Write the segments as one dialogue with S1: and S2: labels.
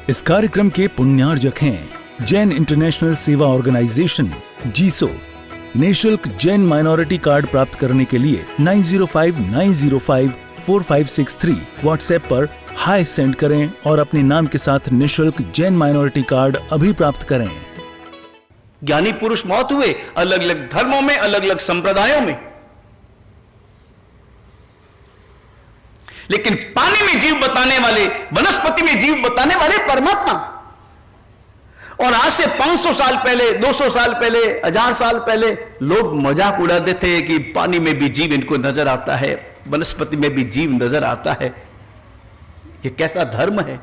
S1: इस कार्यक्रम के पुण्यार्जक हैं जैन इंटरनेशनल सेवा ऑर्गेनाइजेशन जीसो। निःशुल्क जैन माइनॉरिटी कार्ड प्राप्त करने के लिए 9059054563 व्हाट्सएप पर हाय सेंड करें और अपने नाम के साथ निःशुल्क जैन माइनॉरिटी कार्ड अभी प्राप्त करें।
S2: ज्ञानी पुरुष मौत हुए अलग अलग धर्मों में, अलग अलग संप्रदायों में, लेकिन पानी में जीव बताने वाले, वनस्पति में जीव बताने वाले परमात्मा। और आज से 500 साल पहले, 200 साल पहले, 1000 साल पहले लोग मजाक उड़ाते थे कि पानी में भी जीव इनको नजर आता है, वनस्पति में भी जीव नजर आता है, ये कैसा धर्म है।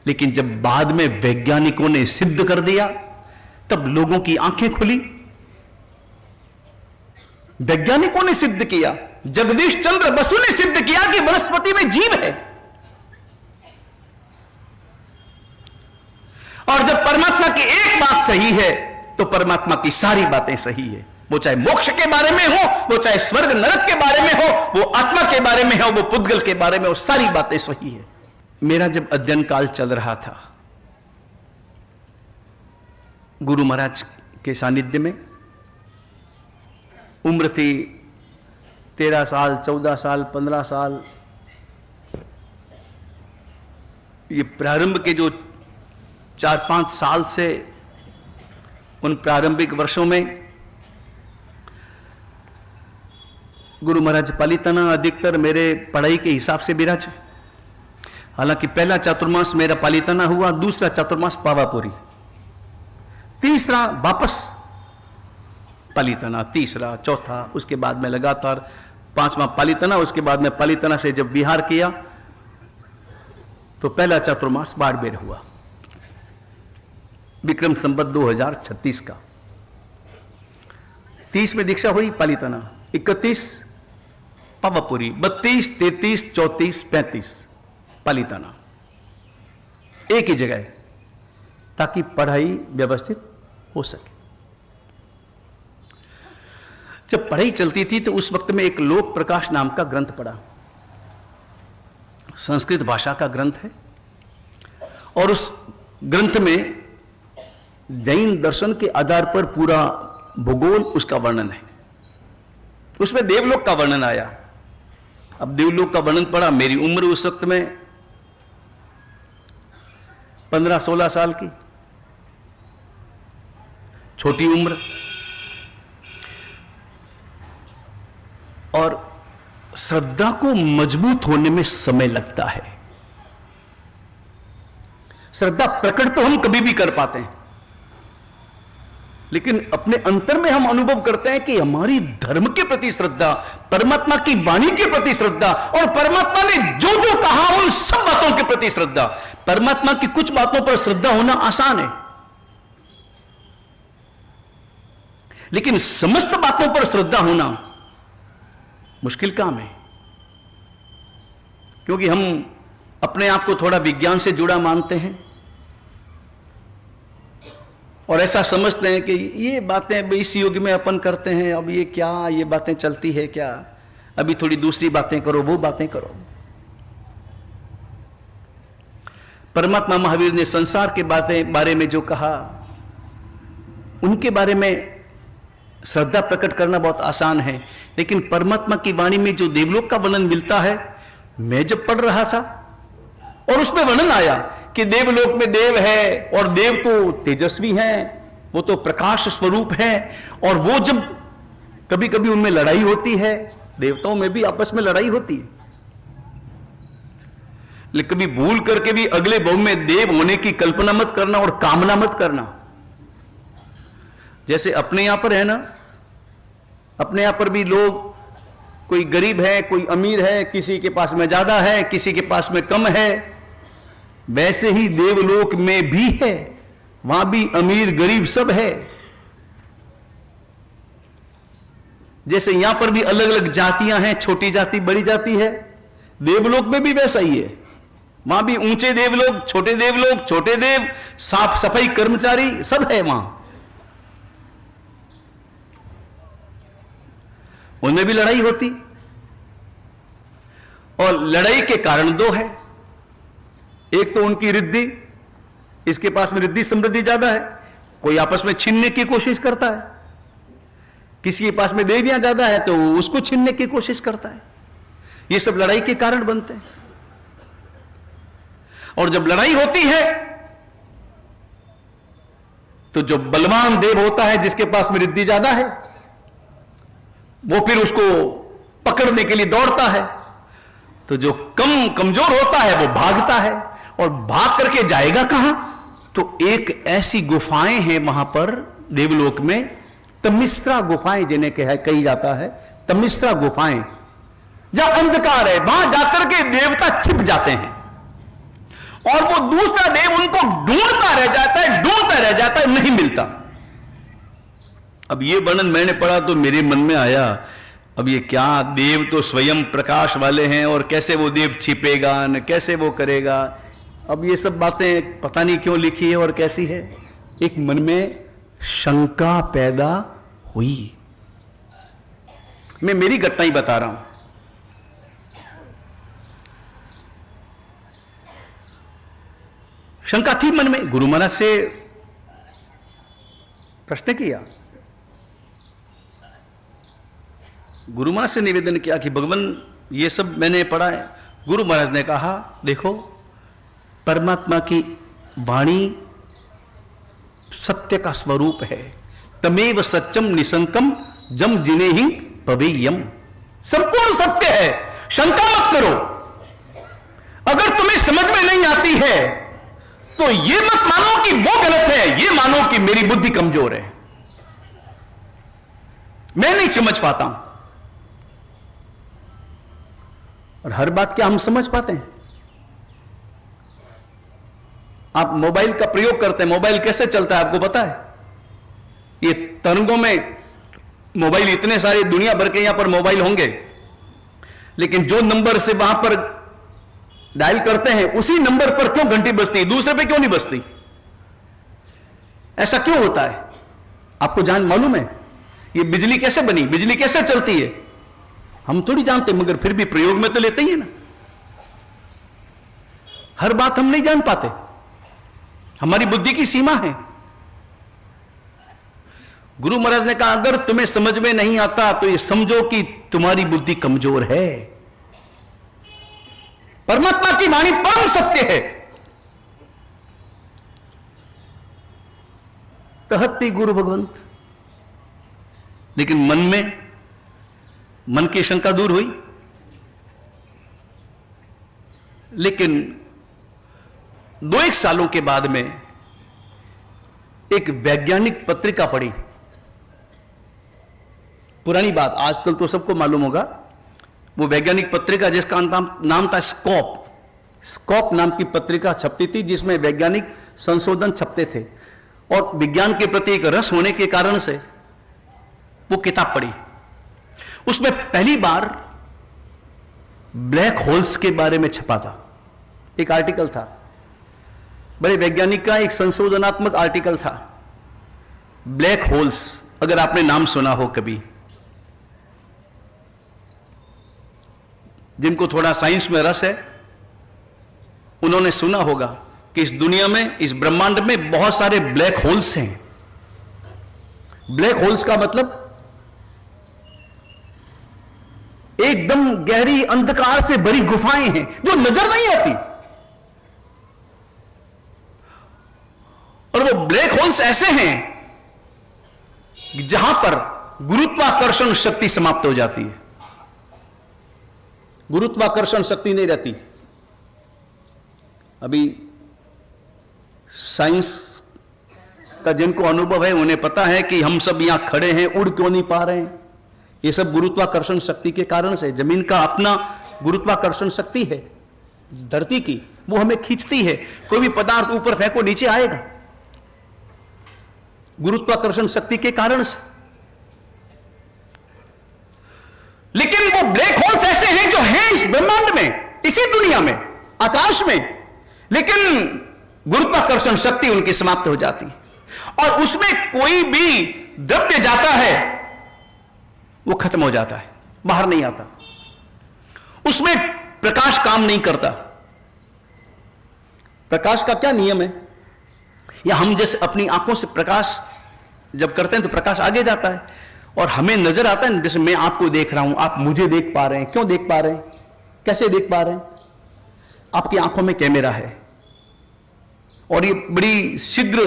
S2: लेकिन जब बाद में वैज्ञानिकों ने सिद्ध कर दिया तब लोगों की आंखें खुली। वैज्ञानिकों ने सिद्ध किया, जगदीश चंद्र बसु ने सिद्ध किया कि वनस्पति में जीव है। और जब परमात्मा की एक बात सही है तो परमात्मा की सारी बातें सही है। वो चाहे मोक्ष के बारे में हो, वो चाहे स्वर्ग नरक के बारे में हो, वो आत्मा के बारे में हो, वो पुद्गल के बारे में हो, सारी बातें सही है। मेरा जब अध्ययन काल चल रहा था गुरु महाराज के सानिध्य में, उम्र थी 13 साल, 14 साल, 15 साल। ये प्रारंभ के जो 4-5 साल से, उन प्रारंभिक वर्षों में गुरु महाराज पालीताना अधिकतर मेरे पढ़ाई के हिसाब से विराज। हालांकि पहला चातुर्मास मेरा पालीताना हुआ, दूसरा चातुर्मास पावापुरी, तीसरा वापस पालीताना, तीसरा, चौथा, उसके बाद में लगातार 5वां पालीताना। उसके बाद में पालीताना से जब बिहार किया तो पहला चातुर्मास बाड़मेर हुआ, विक्रम संवत 2036 का। 30 में दीक्षा हुई पालीताना, 31 पावापुरी, 32, 33, 34, 35 पालीताना, एक ही जगह, ताकि पढ़ाई व्यवस्थित हो सके। जब पढ़ाई चलती थी तो उस वक्त में एक लोक प्रकाश नाम का ग्रंथ पढ़ा, संस्कृत भाषा का ग्रंथ है, और उस ग्रंथ में जैन दर्शन के आधार पर पूरा भूगोल उसका वर्णन है। उसमें देवलोक का वर्णन आया। अब देवलोक का वर्णन पढ़ा, मेरी उम्र उस वक्त में 15-16 साल की, छोटी उम्र, और श्रद्धा को मजबूत होने में समय लगता है। श्रद्धा प्रकट तो हम कभी भी कर पाते हैं, लेकिन अपने अंतर में हम अनुभव करते हैं कि हमारी धर्म के प्रति श्रद्धा, परमात्मा की वाणी के प्रति श्रद्धा, और परमात्मा ने जो जो कहा उन सब बातों के प्रति श्रद्धा। परमात्मा की कुछ बातों पर श्रद्धा होना आसान है, लेकिन समस्त बातों पर श्रद्धा होना मुश्किल काम है। क्योंकि हम अपने आप को थोड़ा विज्ञान से जुड़ा मानते हैं और ऐसा समझते हैं कि ये बातें इस युग में अपन करते हैं, अब ये क्या, ये बातें चलती है क्या, अभी थोड़ी दूसरी बातें करो, वो बातें करो। परमात्मा महावीर ने संसार के बारे में जो कहा, उनके बारे में श्रद्धा प्रकट करना बहुत आसान है, लेकिन परमात्मा की वाणी में जो देवलोक का वर्णन मिलता है, मैं जब पढ़ रहा था और उसमें वर्णन आया कि देवलोक में देव है, और देव तो तेजस्वी हैं, वो तो प्रकाश स्वरूप हैं, और वो जब कभी कभी उनमें लड़ाई होती है, देवताओं में भी आपस में लड़ाई होती है, लेकिन कभी भूल करके भी अगले भाव में देव होने की कल्पना मत करना और कामना मत करना। जैसे अपने यहां पर है ना, अपने यहां पर भी लोग, कोई गरीब है, कोई अमीर है, किसी के पास में ज्यादा है, किसी के पास में कम है, वैसे ही देवलोक में भी है, वहां भी अमीर गरीब सब है। जैसे यहां पर भी अलग अलग जातियां हैं, छोटी जाति, बड़ी जाति है, देवलोक में भी वैसा ही है। वहां भी ऊंचे देवलोक, छोटे देवलोक, छोटे देव, साफ सफाई कर्मचारी सब है वहां। उनमें भी लड़ाई होती, और लड़ाई के कारण दो है। एक तो उनकी रिद्धि, इसके पास में रिद्धि समृद्धि ज्यादा है, कोई आपस में छीनने की कोशिश करता है, किसी के पास में देवियां ज्यादा है तो उसको छीनने की कोशिश करता है। ये सब लड़ाई के कारण बनते हैं। और जब लड़ाई होती है तो जो बलवान देव होता है, जिसके पास में रिद्धि ज्यादा है, वो फिर उसको पकड़ने के लिए दौड़ता है। तो जो कमजोर होता है वो भागता है, और भाग करके जाएगा कहां? तो एक ऐसी गुफाएं हैं वहां पर देवलोक में, तमिश्रा गुफाएं जिन्हें कही जाता है, तमिश्रा गुफाएं, जहां अंधकार है, वहां जाकर के देवता छिप जाते हैं और वो दूसरा देव उनको ढूंढता रह जाता है, नहीं मिलता। अब ये वर्णन मैंने पढ़ा तो मेरे मन में आया, अब ये क्या, देव तो स्वयं प्रकाश वाले हैं और कैसे वो देव छिपेगा न कैसे वो करेगा। अब ये सब बातें पता नहीं क्यों लिखी है और कैसी है। एक मन में शंका पैदा हुई। मैं मेरी घटना ही बता रहा हूं। शंका थी मन में, गुरु महाराज से प्रश्न किया, गुरु महाराज से निवेदन किया कि भगवान ये सब मैंने पढ़ा है। गुरु महाराज ने कहा, देखो परमात्मा की वाणी सत्य का स्वरूप है, तमेव सत्यम निशंकम जम जिने ही पवेयम, संपूर्ण सत्य है, शंका मत करो। अगर तुम्हें समझ में नहीं आती है तो ये मत मानो कि वो गलत है, ये मानो कि मेरी बुद्धि कमजोर है, मैं नहीं समझ पाता हूं। और हर बात क्या हम समझ पाते हैं? आप मोबाइल का प्रयोग करते हैं, मोबाइल कैसे चलता है आपको पता है? ये तरंगों में मोबाइल, इतने सारे दुनिया भर के यहां पर मोबाइल होंगे, लेकिन जो नंबर से वहां पर डायल करते हैं उसी नंबर पर क्यों घंटी बजती है, दूसरे पे क्यों नहीं बजती? ऐसा क्यों होता है? आपको जान मालूम है? ये बिजली कैसे बनी, बिजली कैसे चलती है? हम थोड़ी जानते, मगर फिर भी प्रयोग में तो लेते ही है ना। हर बात हम नहीं जान पाते, हमारी बुद्धि की सीमा है। गुरु महाराज ने कहा, अगर तुम्हें समझ में नहीं आता तो ये समझो कि तुम्हारी बुद्धि कमजोर है। परमात्मा की वाणी परम सत्य है। कहती गुरु भगवंत, लेकिन मन की शंका दूर हुई। लेकिन 2-1 सालों के बाद में एक वैज्ञानिक पत्रिका पढ़ी। पुरानी बात, आजकल तो सबको मालूम होगा। वो वैज्ञानिक पत्रिका जिसका नाम था स्कोप नाम की पत्रिका छपती थी, जिसमें वैज्ञानिक संशोधन छपते थे। और विज्ञान के प्रति एक रस होने के कारण से वो किताब पढ़ी। उसमें पहली बार ब्लैक होल्स के बारे में छपा था, एक आर्टिकल था, बड़े वैज्ञानिक का एक संशोधनात्मक आर्टिकल था। ब्लैक होल्स, अगर आपने नाम सुना हो कभी, जिनको थोड़ा साइंस में रस है उन्होंने सुना होगा कि इस दुनिया में, इस ब्रह्मांड में बहुत सारे ब्लैक होल्स हैं। ब्लैक होल्स का मतलब एकदम गहरी अंधकार से भरी गुफाएं हैं जो नजर नहीं आती। और वो ब्लैक होल्स ऐसे हैं जहां पर गुरुत्वाकर्षण शक्ति समाप्त हो जाती है, गुरुत्वाकर्षण शक्ति नहीं रहती। अभी साइंस का जिनको अनुभव है उन्हें पता है कि हम सब यहां खड़े हैं, उड़ क्यों नहीं पा रहे हैं। ये सब गुरुत्वाकर्षण शक्ति के कारण से। जमीन का अपना गुरुत्वाकर्षण शक्ति है धरती की, वो हमें खींचती है। कोई भी पदार्थ ऊपर फेंको नीचे आएगा, गुरुत्वाकर्षण शक्ति के कारण से। लेकिन वो ब्लैक होल्स ऐसे हैं जो हैं इस ब्रह्मांड में, इसी दुनिया में, आकाश में, लेकिन गुरुत्वाकर्षण शक्ति उनकी समाप्त हो जाती है। और उसमें कोई भी द्रव्य जाता है वो खत्म हो जाता है, बाहर नहीं आता। उसमें प्रकाश काम नहीं करता। प्रकाश का क्या नियम है? या हम जैसे अपनी आंखों से प्रकाश जब करते हैं तो प्रकाश आगे जाता है और हमें नजर आता है, जैसे मैं आपको देख रहा हूं, आप मुझे देख पा रहे हैं। क्यों देख पा रहे हैं? कैसे देख पा रहे हैं? आपकी आंखों में कैमरा है और ये बड़ी शीघ्र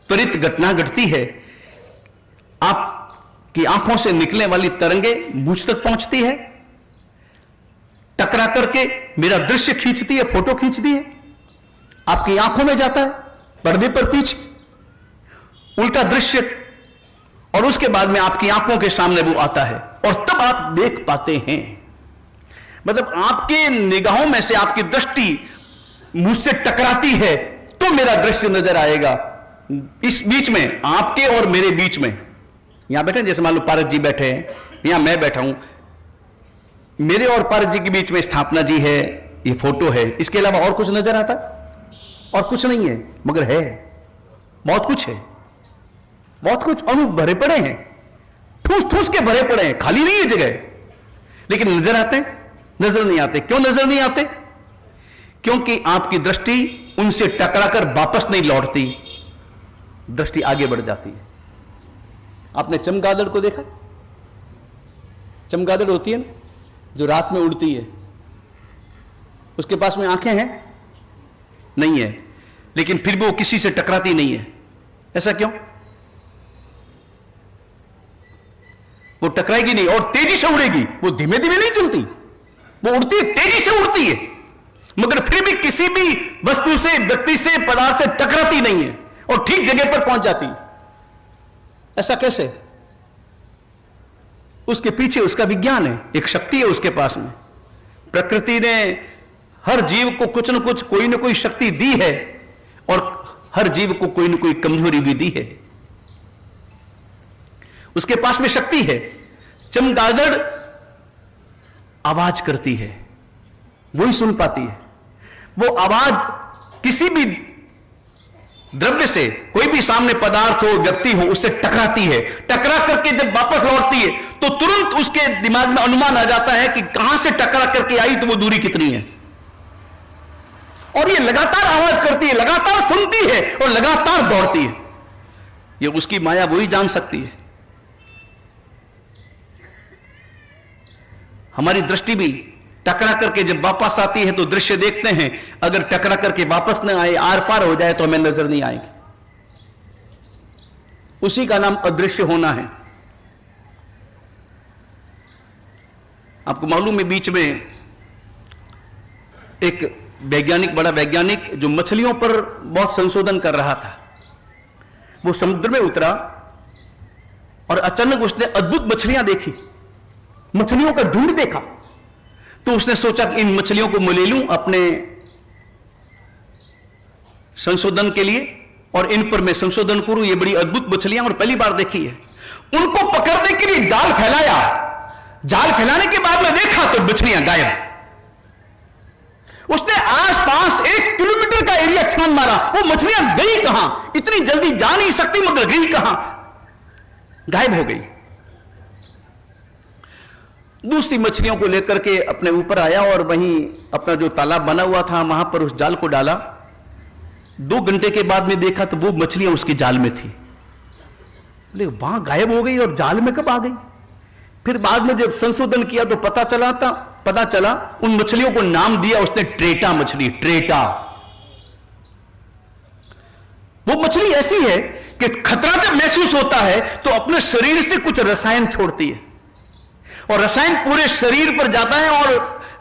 S2: त्वरित घटना घटती है। आपकी आंखों से निकलने वाली तरंगे मुझ तक पहुंचती है, टकरा करके मेरा दृश्य खींचती है, फोटो खींचती है, आपकी आंखों में जाता है, पर्दे पर पीछे उल्टा दृश्य, और उसके बाद में आपकी आंखों के सामने वो आता है और तब आप देख पाते हैं। मतलब आपके निगाहों में से आपकी दृष्टि मुझसे टकराती है तो मेरा दृश्य नजर आएगा। इस बीच में, आपके और मेरे बीच में, यहां बैठे जैसे मान लो पारस जी बैठे हैं, यहां मैं बैठा हूं, मेरे और पारस जी के बीच में स्थापना जी है, ये फोटो है, इसके अलावा और कुछ नजर आता? और कुछ नहीं है, मगर है, बहुत कुछ है, बहुत कुछ अणु भरे पड़े हैं, ठूस ठूस के भरे पड़े हैं, खाली नहीं है जगह, लेकिन नजर आते? नजर नहीं आते। क्यों नजर नहीं आते? क्योंकि आपकी दृष्टि उनसे टकराकर वापस नहीं लौटती, दृष्टि आगे बढ़ जाती है। आपने चमगादड़ को देखा? चमगादड़ होती है ना, जो रात में उड़ती है, उसके पास में आंखें हैं? नहीं है, लेकिन फिर भी वो किसी से टकराती नहीं है। ऐसा क्यों? वो टकराएगी नहीं और तेजी से उड़ेगी, वो धीमे धीमे नहीं चलती, वो उड़ती है, तेजी से उड़ती है, मगर फिर भी किसी भी वस्तु से, व्यक्ति से, पदार्थ से टकराती नहीं है और ठीक जगह पर पहुंच जाती है। ऐसा कैसे? उसके पीछे उसका विज्ञान है, एक शक्ति है उसके पास में। प्रकृति ने हर जीव को कुछ न कुछ, कोई न कोई शक्ति दी है और हर जीव को कोई न कोई कमजोरी भी दी है। उसके पास में शक्ति है। चमगादड़ आवाज करती है, वही सुन पाती है। वो आवाज किसी भी द्रव्य से, कोई भी सामने पदार्थ हो, व्यक्ति हो, उससे टकराती है। टकरा करके जब वापस लौटती है तो तुरंत उसके दिमाग में अनुमान आ जाता है कि कहां से टकरा करके आई तो वो दूरी कितनी है। और ये लगातार आवाज करती है, लगातार सुनती है और लगातार दौड़ती है। ये उसकी माया वही जान सकती है। हमारी दृष्टि भी टकरा करके जब वापस आती है तो दृश्य देखते हैं, अगर टकरा करके वापस न आए, आर पार हो जाए तो हमें नजर नहीं आएगी। उसी का नाम अदृश्य होना है। आपको मालूम है, बीच में एक वैज्ञानिक, बड़ा वैज्ञानिक, जो मछलियों पर बहुत संशोधन कर रहा था, वो समुद्र में उतरा और अचानक उसने अद्भुत मछलियां देखी, मछलियों का झुंड देखा। तो उसने सोचा कि इन मछलियों को मैं ले लूं अपने संशोधन के लिए और इन पर मैं संशोधन करूं। ये बड़ी अद्भुत मछलियां और पहली बार देखी है। उनको पकड़ने के लिए जाल फैलाया। जाल फैलाने के बाद में देखा तो मछलियां गायब। उसने आसपास 1 किलोमीटर का एरिया छान मारा, वो मछलियां गई कहां? इतनी जल्दी जा नहीं सकती, मगर गई कहां? गायब हो गई। दूसरी मछलियों को लेकर के अपने ऊपर आया और वहीं अपना जो तालाब बना हुआ था वहां पर उस जाल को डाला। 2 घंटे के बाद में देखा तो वो मछलियां उसके जाल में थी। बोले वहां गायब हो गई और जाल में कब आ गई? फिर बाद में जब संशोधन किया तो पता चला उन मछलियों को नाम दिया उसने ट्रेटा मछली। ट्रेटा वो मछली ऐसी है कि खतरा जब महसूस होता है तो अपने शरीर से कुछ रसायन छोड़ती है और रसायन पूरे शरीर पर जाता है और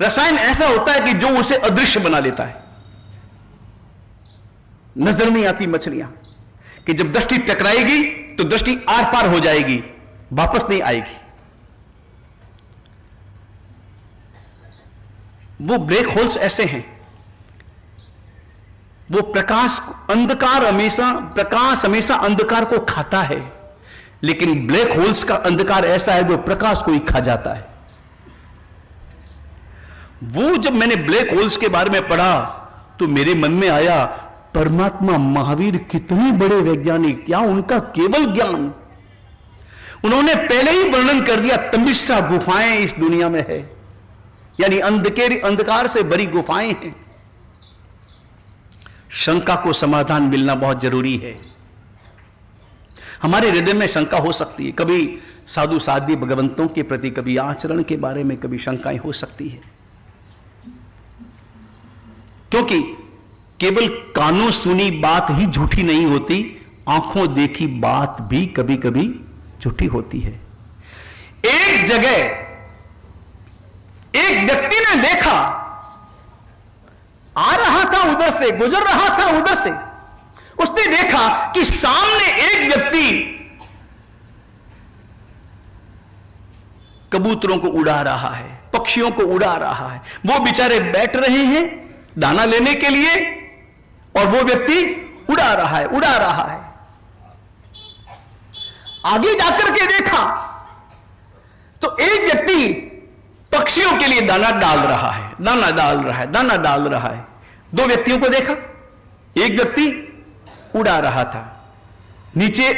S2: रसायन ऐसा होता है कि जो उसे अदृश्य बना लेता है। नजर नहीं आती मछलियां कि जब दृष्टि टकराएगी तो दृष्टि आर पार हो जाएगी, वापस नहीं आएगी। वो ब्लैक होल्स ऐसे हैं, वो प्रकाश हमेशा अंधकार को खाता है, लेकिन ब्लैक होल्स का अंधकार ऐसा है जो प्रकाश को ही खा जाता है। वो जब मैंने ब्लैक होल्स के बारे में पढ़ा तो मेरे मन में आया, परमात्मा महावीर कितने बड़े वैज्ञानिक, क्या उनका केवल ज्ञान, उन्होंने पहले ही वर्णन कर दिया। तमिश्रा गुफाएं इस दुनिया में है, यानी अंधकार से भरी गुफाएं हैं। शंका को समाधान मिलना बहुत जरूरी है। हमारे हृदय में शंका हो सकती है, कभी साधु साध्वी भगवंतों के प्रति, कभी आचरण के बारे में कभी शंकाएं हो सकती है, क्योंकि केवल कानों सुनी बात ही झूठी नहीं होती, आंखों देखी बात भी कभी कभी झूठी होती है। एक जगह एक व्यक्ति ने देखा, आ रहा था उधर से, गुजर रहा था उधर से, उसने देखा कि सामने एक व्यक्ति कबूतरों को उड़ा रहा है, पक्षियों को उड़ा रहा है। वो बेचारे बैठ रहे हैं दाना लेने के लिए और वो व्यक्ति उड़ा रहा है, उड़ा रहा है। आगे जाकर के देखा तो एक व्यक्ति पक्षियों के लिए दाना डाल रहा है, दाना डाल रहा है, दाना डाल रहा है। दो व्यक्तियों को देखा, एक व्यक्ति उड़ा रहा था, नीचे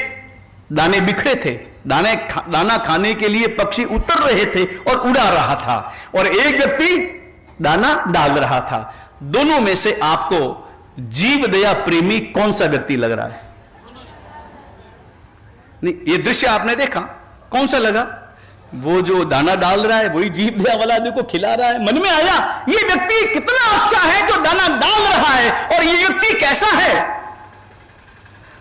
S2: दाने बिखरे थे, दाना खाने के लिए पक्षी उतर रहे थे और उड़ा रहा था, और एक व्यक्ति दाना डाल रहा था। दोनों में से आपको जीव दया प्रेमी कौन सा व्यक्ति लग रहा है? नहीं, ये दृश्य आपने देखा, कौन सा लगा? वो जो दाना डाल रहा है वही जीव दया वाला आदमी को खिला रहा है। मन में आया ये व्यक्ति कितना अच्छा है जो दाना डाल रहा है, और ये व्यक्ति कैसा है,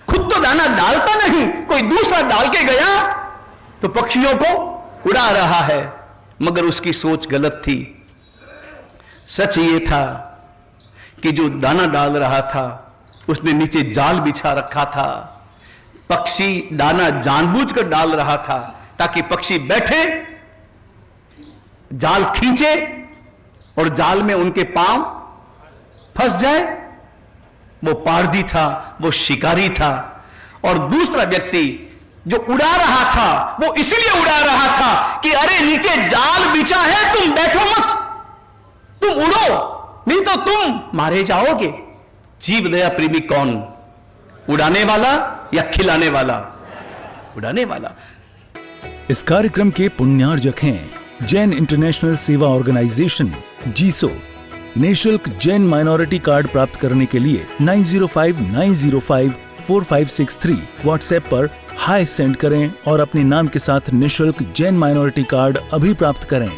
S2: खुद तो दाना डालता नहीं, कोई दूसरा डाल के गया तो पक्षियों को उड़ा रहा है। मगर उसकी सोच गलत थी। सच ये था कि जो दाना डाल रहा था उसने नीचे जाल बिछा रखा था। पक्षी दाना जानबूझकर डाल रहा था ताकि पक्षी बैठे, जाल खींचे और जाल में उनके पांव फंस जाए। वो पारधी था, वो शिकारी था। और दूसरा व्यक्ति जो उड़ा रहा था वो इसलिए उड़ा रहा था कि अरे नीचे जाल बिछा है, तुम बैठो मत, तुम उड़ो, नहीं तो तुम मारे जाओगे। जीव दया प्रेमी कौन? उड़ाने वाला या खिलाने वाला? उड़ाने वाला।
S1: इस कार्यक्रम के पुण्यार्जक हैं जैन इंटरनेशनल सेवा ऑर्गेनाइजेशन जीसो। निःशुल्क जैन माइनॉरिटी कार्ड प्राप्त करने के लिए 9059054563 व्हाट्सएप पर हाय सेंड करें और अपने नाम के साथ निःशुल्क जैन माइनॉरिटी कार्ड अभी प्राप्त करें।